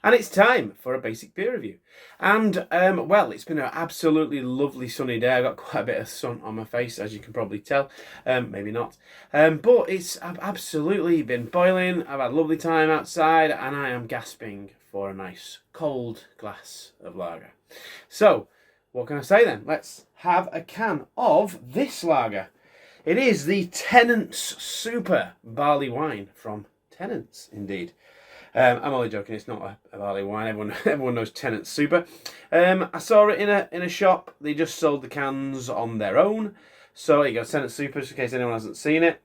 And it's time for a basic beer review. And, well, it's been an absolutely lovely sunny day. I've got quite a bit of sun on my face, as you can probably tell. Maybe not. But it's absolutely been boiling. I've had a lovely time outside, and I am gasping for a nice cold glass of lager. So, what can I say then? Let's have a can of this lager. It is the Tennents Super Barley Wine from Tennents, indeed. I'm only joking. It's not a barley wine. Everyone knows Tennent's Super. I saw it in a shop. They just sold the cans on their own. So you got Tennent's Super, just in case anyone hasn't seen it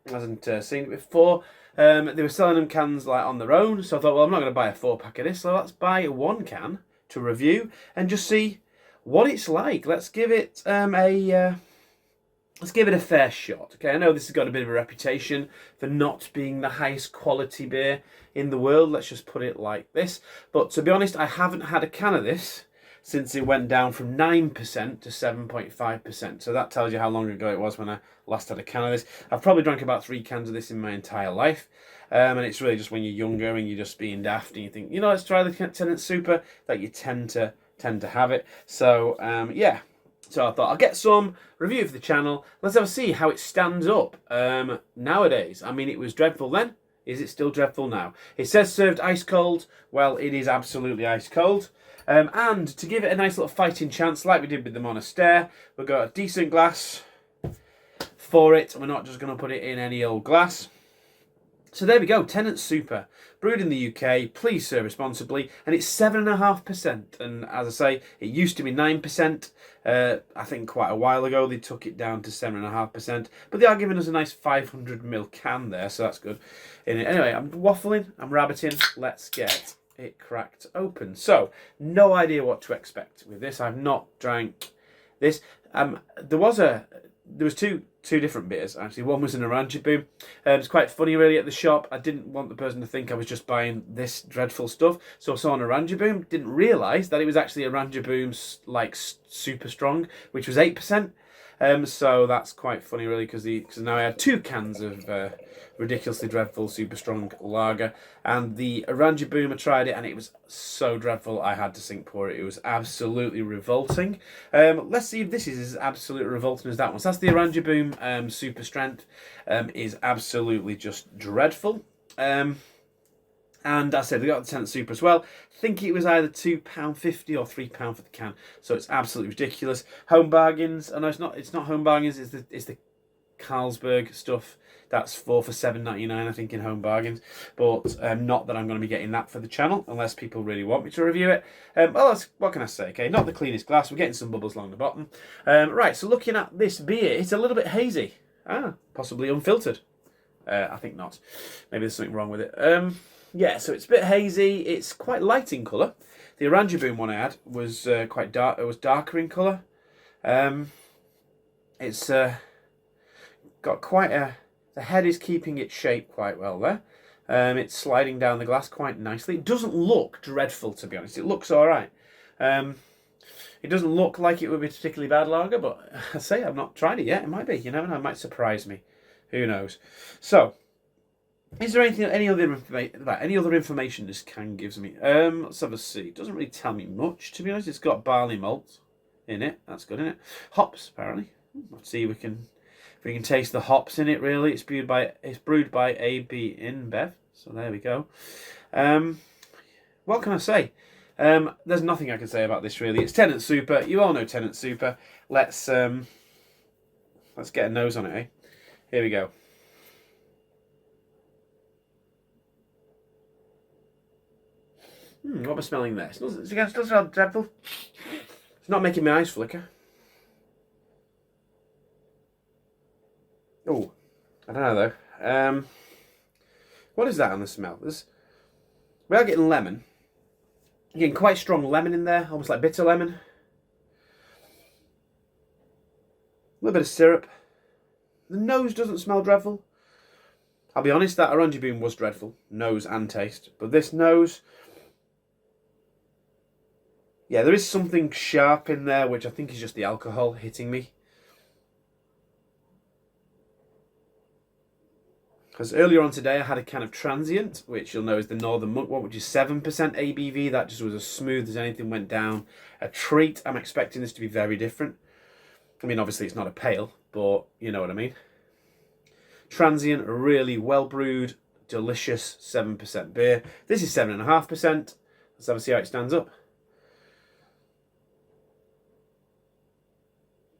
before. They were selling them cans like on their own. So I thought, well, I'm not going to buy a 4-pack of this. So let's buy one can to review and just see what it's like. Let's give it Let's give it a fair shot. Okay, I know this has got a bit of a reputation for not being the highest quality beer in the world. Let's just put it like this. But to be honest, I haven't had a can of this since it went down from 9% to 7.5%. So that tells you how long ago it was when I last had a can of this. I've probably drank about 3 cans of this in my entire life. And it's really just when you're younger and you're just being daft and you think, you know, let's try the Tennent Super, that you tend to have it. So, yeah. So I thought I'll get some review for the channel. Let's have a see how it stands up nowadays. I mean, it was dreadful then. Is it still dreadful now? It says served ice cold. Well, it is absolutely ice cold. And to give it a nice little fighting chance, like we did with the Monastere, we've got a decent glass for it. We're not just going to put it in any old glass. So there we go, Tennent Super, brewed in the UK, please serve responsibly, and it's 7.5%, and as I say, it used to be 9%, I think quite a while ago they took it down to 7.5%, but they are giving us a nice 500ml can there, so that's good. Anyway, I'm waffling, I'm rabbiting, let's get it cracked open. So, no idea what to expect with this, I've not drank this. There was two different beers actually. One was an Aroma Boom. It's quite funny really at the shop. I didn't want the person to think I was just buying this dreadful stuff, so I saw an Aroma Boom. Didn't realise that it was actually Aroma Boom's like super strong, which was 8%. So that's quite funny really because now I had 2 cans of ridiculously dreadful super strong lager, and the Aroma Boom, I tried it and it was so dreadful I had to sink pour it. It was absolutely revolting. Let's see if this is as absolutely revolting as that one. So that's the Aroma Boom super strength. Is absolutely just dreadful. And I said they got the Tennent Super as well. I think it was either £2.50 or £3 for the can. So it's absolutely ridiculous. Home bargains. Oh no, it's not home bargains. It's the Carlsberg stuff. That's 4 for £7.99, I think, in home bargains. But not that I'm going to be getting that for the channel, unless people really want me to review it. Well, what can I say? Okay, not the cleanest glass. We're getting some bubbles along the bottom. Right, so looking at this beer, it's a little bit hazy. Possibly unfiltered. I think not. Maybe there's something wrong with it. Yeah, so it's a bit hazy. It's quite light in colour. The Aroma Boom one I had was quite dark. It was darker in colour. It's got quite a... The head is keeping its shape quite well there. It's sliding down the glass quite nicely. It doesn't look dreadful, to be honest. It looks all right. It doesn't look like it would be a particularly bad lager, but I say I've not tried it yet. It might be. You never know. It might surprise me. Who knows? So, is there any other information this can gives me? Let's have a see. It doesn't really tell me much, to be honest. It's got barley malt in it. That's good, isn't it? Hops, apparently. Let's see if we can taste the hops in it. Really, it's brewed by AB InBev. So there we go. What can I say? There's nothing I can say about this really. It's Tennent Super. You all know Tennent Super. Let's get a nose on it, eh? Here we go. What am I smelling there? It still smell dreadful. It's not making my eyes flicker. Oh, I don't know though. What is that on the smell? We are getting lemon. You're getting quite strong lemon in there, almost like bitter lemon. A little bit of syrup. The nose doesn't smell dreadful. I'll be honest, that Aroma Boom was dreadful, nose and taste. But this nose, yeah, there is something sharp in there, which I think is just the alcohol hitting me. Because earlier on today I had a can of Transient, which you'll know is the Northern Monk one, which is 7% ABV. That just was as smooth as anything, went down a treat. I'm expecting this to be very different. I mean, obviously it's not a pale, but you know what I mean. Transient, really well brewed, delicious 7% beer. This is 7.5%. Let's have a see how it stands up.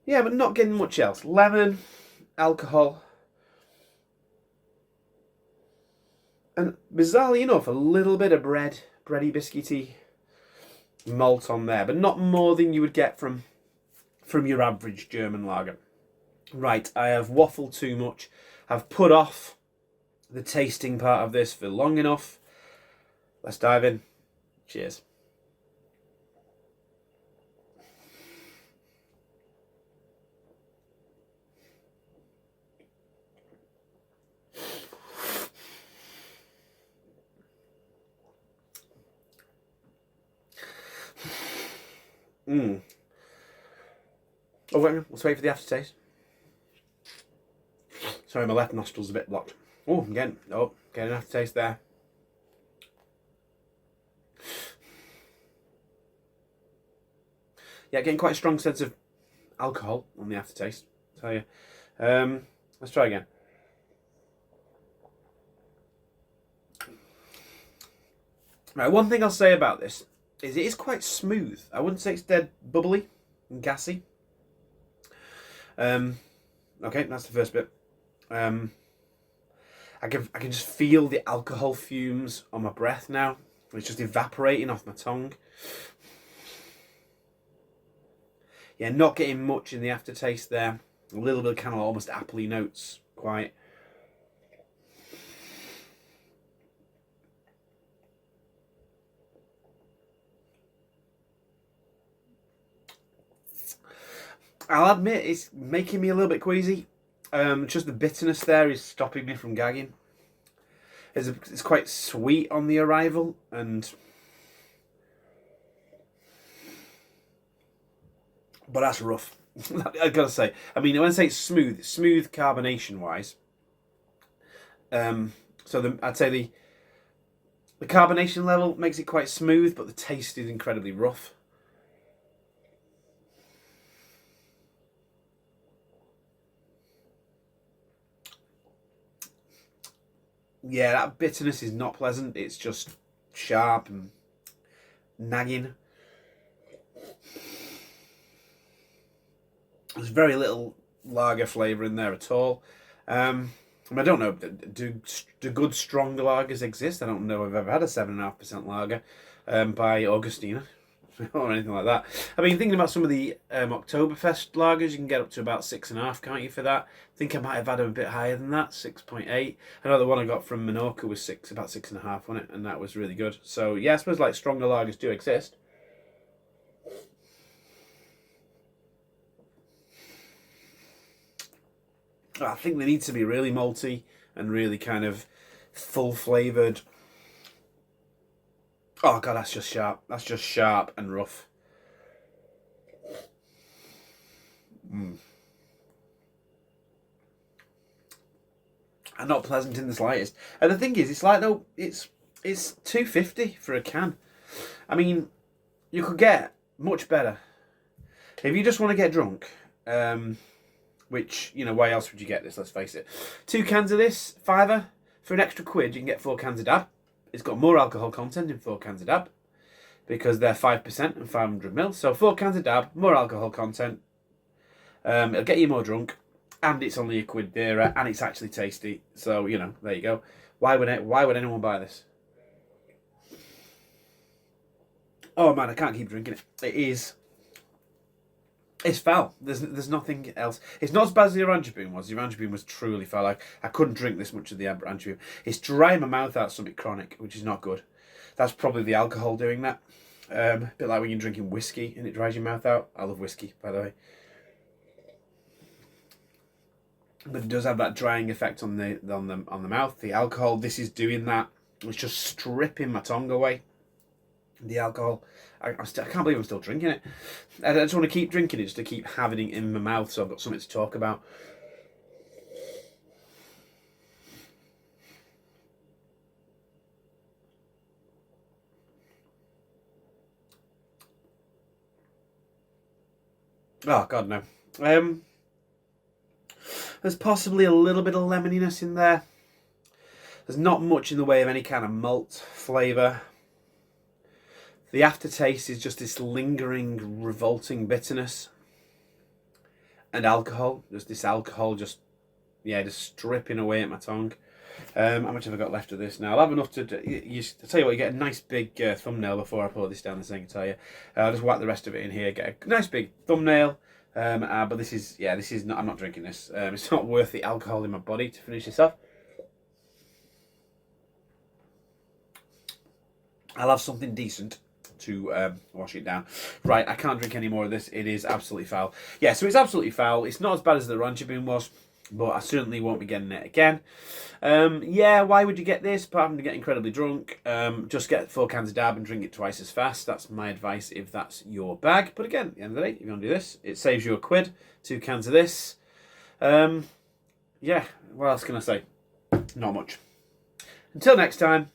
Yeah, but not getting much else. Lemon, alcohol, and bizarrely enough, a little bit of bready biscuity malt on there, but not more than you would get from your average German lager. Right, I have waffled too much. I've put off the tasting part of this for long enough. Let's dive in. Cheers. Oh, wait, let's wait for the aftertaste. Sorry, my left nostril's a bit blocked. Oh, getting an aftertaste there. Yeah, getting quite a strong sense of alcohol on the aftertaste, I'll tell you. Let's try again. Right, one thing I'll say about this is it is quite smooth. I wouldn't say it's dead bubbly and gassy. Okay, that's the first bit. I can just feel the alcohol fumes on my breath now. It's just evaporating off my tongue. Yeah, not getting much in the aftertaste there. A little bit of kind of almost appley notes, quite. I'll admit it's making me a little bit queasy. Just the bitterness there is stopping me from gagging. It's quite sweet on the arrival, but that's rough. I've got to say. I mean, when I say it's smooth carbonation wise. I'd say the carbonation level makes it quite smooth, but the taste is incredibly rough. Yeah, that bitterness is not pleasant. It's just sharp and nagging. There's very little lager flavour in there at all. I don't know, do good strong lagers exist? I don't know if I've ever had a 7.5% lager by Augustina or anything like that. I mean, thinking about some of the Oktoberfest lagers, you can get up to about 6.5, can't you, for that? I think I might have had them a bit higher than that, 6.8. I know the one I got from Menorca was about 6.5 on it, and that was really good. So yeah, I suppose like stronger lagers do exist. I think they need to be really malty and really kind of full flavoured. Oh god, that's just sharp. That's just sharp and rough. And not pleasant in the slightest. And the thing is, it's like no, it's $2.50 for a can. I mean, you could get much better if you just want to get drunk. Which, you know, why else would you get this? Let's face it. 2 cans of this, £5. For an extra £1, you can get 4 cans of Dab. It's got more alcohol content in 4 cans of Dab because they're 5% and 500ml. So 4 cans of Dab, more alcohol content. It'll get you more drunk, and it's only £1 dearer, and it's actually tasty. So you know, there you go. Why would anyone buy this? Oh man, I can't keep drinking it. It's foul. There's nothing else. It's not as bad as the Oranjeboom was. The Oranjeboom was truly foul. Like, I couldn't drink this much of the Oranjeboom. It's drying my mouth out something chronic, which is not good. That's probably the alcohol doing that. A bit like when you're drinking whiskey and it dries your mouth out. I love whiskey, by the way. But it does have that drying effect on the mouth. The alcohol, this is doing that. It's just stripping my tongue away. The alcohol, I can't believe I'm still drinking it. I just want to keep drinking it just to keep having it in my mouth, so I've got something to talk about. Oh, God, no. There's possibly a little bit of lemoniness in there. There's not much in the way of any kind of malt flavour. The aftertaste is just this lingering, revolting bitterness. And alcohol. Just this alcohol just stripping away at my tongue. How much have I got left of this now? I'll have enough to... I tell you what, you get a nice big thumbnail before I pour this down the sink, I tell you. I'll just whack the rest of it in here, get a nice big thumbnail. But this is not... I'm not drinking this. It's not worth the alcohol in my body to finish this off. I'll have something decent to wash it down. Right, I can't drink any more of this. It is absolutely foul. Yeah, so it's absolutely foul. It's not as bad as the Rancher Bean was, but I certainly won't be getting it again. Yeah, why would you get this? Apart from to get incredibly drunk, just get 4 cans of Dab and drink it twice as fast. That's my advice if that's your bag. But again, at the end of the day, if you want to do this, it saves you £1, 2 cans of this. Yeah, what else can I say? Not much. Until next time,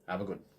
have a good one.